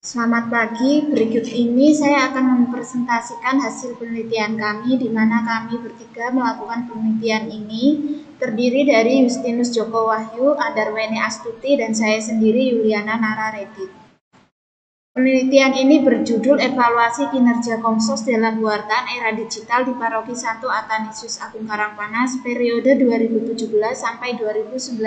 Selamat pagi, berikut ini saya akan mempresentasikan hasil penelitian kami di mana kami bertiga melakukan penelitian ini terdiri dari Justinus Joko Wahyu, Andarweni Astuti, dan saya sendiri Yuliana Nararedit. Penelitian ini berjudul Evaluasi Kinerja Komsos dalam Pewartaan Era Digital di Paroki Santo Athanasius Agung Karangpanas periode 2017 sampai 2019.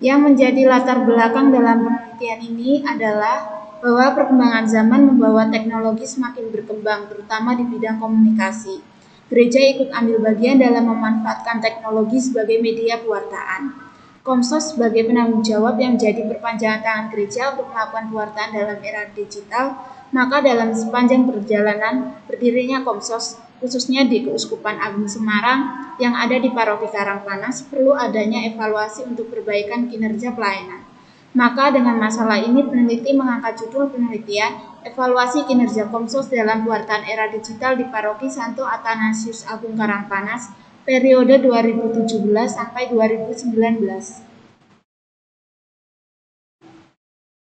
Yang menjadi latar belakang dalam penelitian ini adalah bahwa perkembangan zaman membawa teknologi semakin berkembang, terutama di bidang komunikasi. Gereja ikut ambil bagian dalam memanfaatkan teknologi sebagai media pewartaan. Komsos sebagai penanggung jawab yang menjadi perpanjangan tangan gereja untuk melakukan pewartaan dalam era digital, maka dalam sepanjang perjalanan berdirinya Komsos, khususnya di Keuskupan Agung Semarang yang ada di Paroki Karangpanas, perlu adanya evaluasi untuk perbaikan kinerja pelayanan. Maka dengan masalah ini peneliti mengangkat judul penelitian Evaluasi Kinerja Komsos dalam Pewartaan Era Digital di Paroki Santo Athanasius Agung Karangpanas periode 2017 sampai 2019.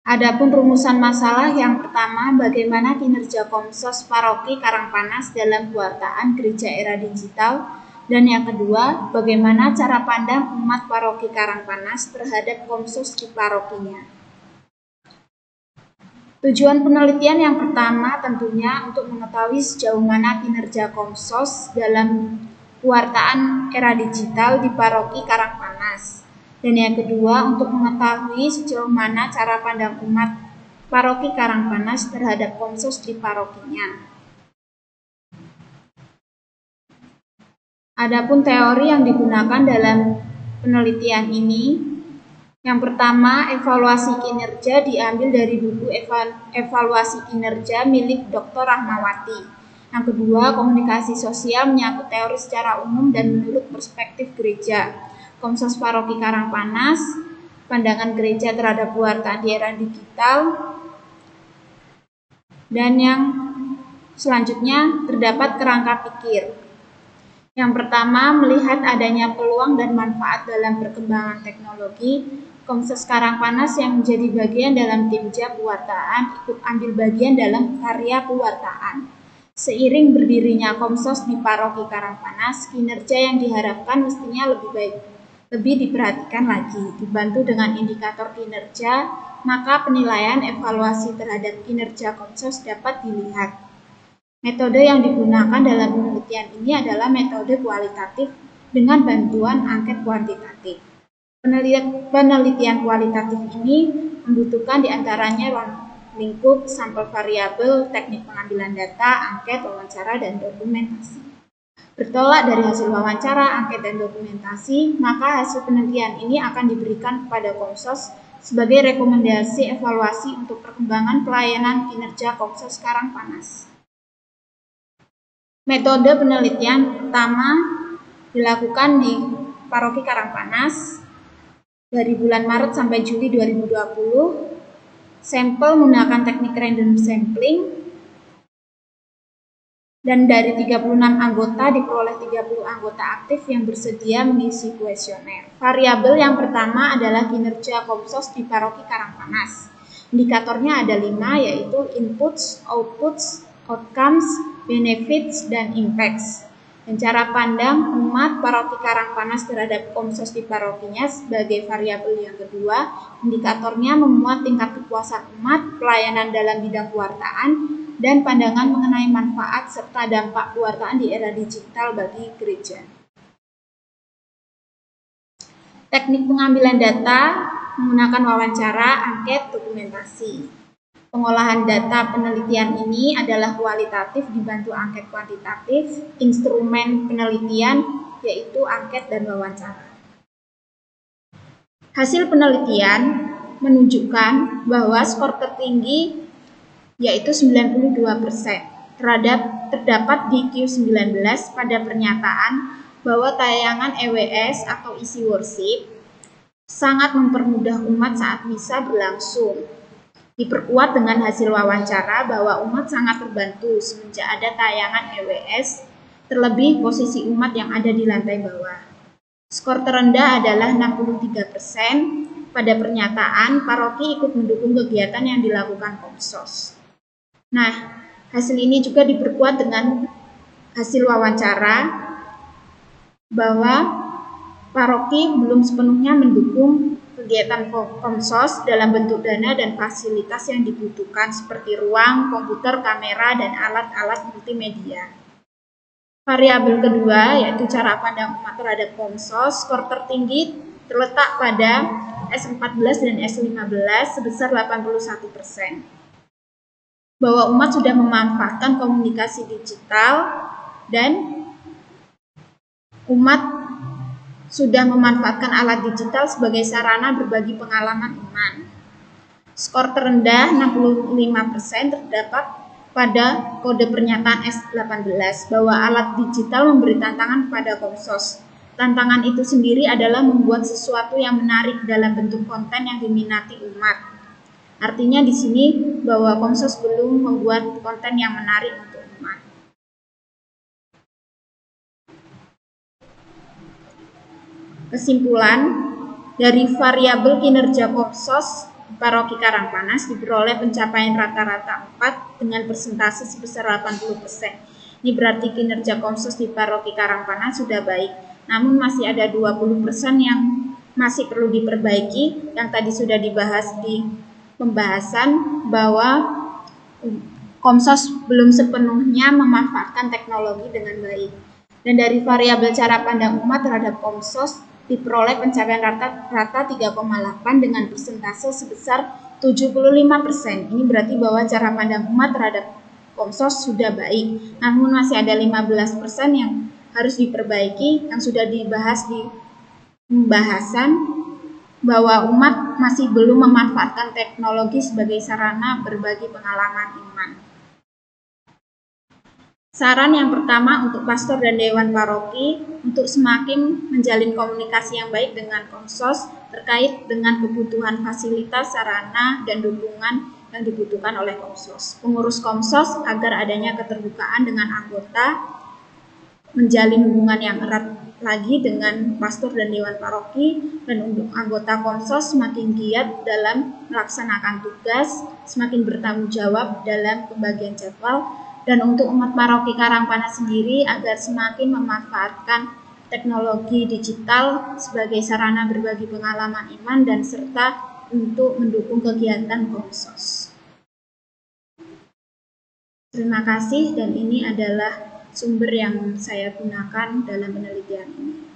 Adapun rumusan masalah yang pertama, bagaimana kinerja Komsos Paroki Karangpanas dalam pewartaan gereja era digital, dan yang kedua, bagaimana cara pandang umat Paroki Karangpanas terhadap Komsos di parokinya. Tujuan penelitian yang pertama tentunya untuk mengetahui sejauh mana kinerja Komsos dalam pewartaan era digital di Paroki Karangpanas. Dan yang kedua, untuk mengetahui sejauh mana cara pandang umat Paroki Karangpanas terhadap Komsos di parokinya. Adapun teori yang digunakan dalam penelitian ini, yang pertama, evaluasi kinerja diambil dari buku Evaluasi Kinerja milik Dr. Rahmawati. Yang kedua, komunikasi sosial menyangkut teori secara umum dan menurut perspektif gereja. Komsos Paroki Karangpanas, pandangan gereja terhadap pewartaan di era digital. Dan yang selanjutnya terdapat kerangka pikir. Yang pertama, melihat adanya peluang dan manfaat dalam perkembangan teknologi. Komsos Karangpanas yang menjadi bagian dalam tim JAP pewartaan ikut ambil bagian dalam karya pewartaan. Seiring berdirinya Komsos di Paroki Karangpanas, kinerja yang diharapkan mestinya lebih diperhatikan lagi. Dibantu dengan indikator kinerja, maka penilaian evaluasi terhadap kinerja Komsos dapat dilihat. Metode yang digunakan dalam penelitian ini adalah metode kualitatif dengan bantuan angket kuantitatif. Penelitian kualitatif ini membutuhkan diantaranya ruang lingkup, sampel variabel, teknik pengambilan data, angket, wawancara, dan dokumentasi. Bertolak dari hasil wawancara, angket, dan dokumentasi, maka hasil penelitian ini akan diberikan kepada Komsos sebagai rekomendasi evaluasi untuk perkembangan pelayanan kinerja Komsos Karangpanas. Metode penelitian pertama dilakukan di Paroki Karangpanas dari bulan Maret sampai Juli 2020. Sampel menggunakan teknik random sampling, dan dari 36 anggota diperoleh 30 anggota aktif yang bersedia mengisi kuesioner. Variabel yang pertama adalah kinerja Komsos di Paroki Karangpanas. Indikatornya ada 5, yaitu inputs, outputs, outcomes, benefits, dan impacts. Dan cara pandang umat Paroki Karangpanas terhadap Komsos di parokinya sebagai variabel yang kedua, indikatornya memuat tingkat kepuasan umat, pelayanan dalam bidang pewartaan, dan pandangan mengenai manfaat serta dampak pewartaan di era digital bagi gereja. Teknik pengambilan data menggunakan wawancara, angket, dokumentasi. Pengolahan data penelitian ini adalah kualitatif dibantu angket kuantitatif. Instrumen penelitian yaitu angket dan wawancara. Hasil penelitian menunjukkan bahwa skor tertinggi yaitu 92% terdapat di Q19 pada pernyataan bahwa tayangan EWS atau isi worship sangat mempermudah umat saat misa berlangsung. Diperkuat dengan hasil wawancara bahwa umat sangat terbantu semenjak ada tayangan EWS, terlebih posisi umat yang ada di lantai bawah. Skor terendah adalah 63%, pada pernyataan, paroki ikut mendukung kegiatan yang dilakukan Komsos. Nah, hasil ini juga diperkuat dengan hasil wawancara bahwa paroki belum sepenuhnya mendukung kegiatan Komsos dalam bentuk dana dan fasilitas yang dibutuhkan seperti ruang, komputer, kamera, dan alat-alat multimedia. Variabel kedua yaitu cara pandang umat terhadap Komsos, skor tertinggi terletak pada S14 dan S15 sebesar 81%. Bahwa umat sudah memanfaatkan komunikasi digital dan umat sudah memanfaatkan alat digital sebagai sarana berbagi pengalaman iman. Skor terendah 65% terdapat pada kode pernyataan S18 bahwa alat digital memberi tantangan kepada Komsos. Tantangan itu sendiri adalah membuat sesuatu yang menarik dalam bentuk konten yang diminati umat. Artinya di sini bahwa Komsos belum membuat konten yang menarik untuk umat. Kesimpulan, dari variabel kinerja Komsos Paroki Karangpanas diperoleh pencapaian rata-rata 4 dengan persentase sebesar 80%. Ini berarti kinerja Komsos di Paroki Karangpanas sudah baik, namun masih ada 20% yang masih perlu diperbaiki, yang tadi sudah dibahas di pembahasan bahwa Komsos belum sepenuhnya memanfaatkan teknologi dengan baik. Dan dari variabel cara pandang umat terhadap Komsos diperoleh pencapaian rata-rata 3,8 dengan persentase sebesar 75%. Ini berarti bahwa cara pandang umat terhadap Komsos sudah baik, namun masih ada 15% yang harus diperbaiki, yang sudah dibahas di pembahasan bahwa umat masih belum memanfaatkan teknologi sebagai sarana berbagi pengalaman iman. Saran yang pertama untuk pastor dan dewan paroki untuk semakin menjalin komunikasi yang baik dengan Komsos terkait dengan kebutuhan fasilitas, sarana, dan dukungan yang dibutuhkan oleh Komsos. Pengurus Komsos agar adanya keterbukaan dengan anggota, menjalin hubungan yang erat lagi dengan pastor dan dewan paroki, dan untuk anggota Komsos semakin giat dalam melaksanakan tugas, semakin bertanggung jawab dalam pembagian jadwal, dan untuk umat paroki Karangpanas sendiri agar semakin memanfaatkan teknologi digital sebagai sarana berbagi pengalaman iman dan serta untuk mendukung kegiatan Komsos. Terima kasih, dan ini adalah sumber yang saya gunakan dalam penelitian ini.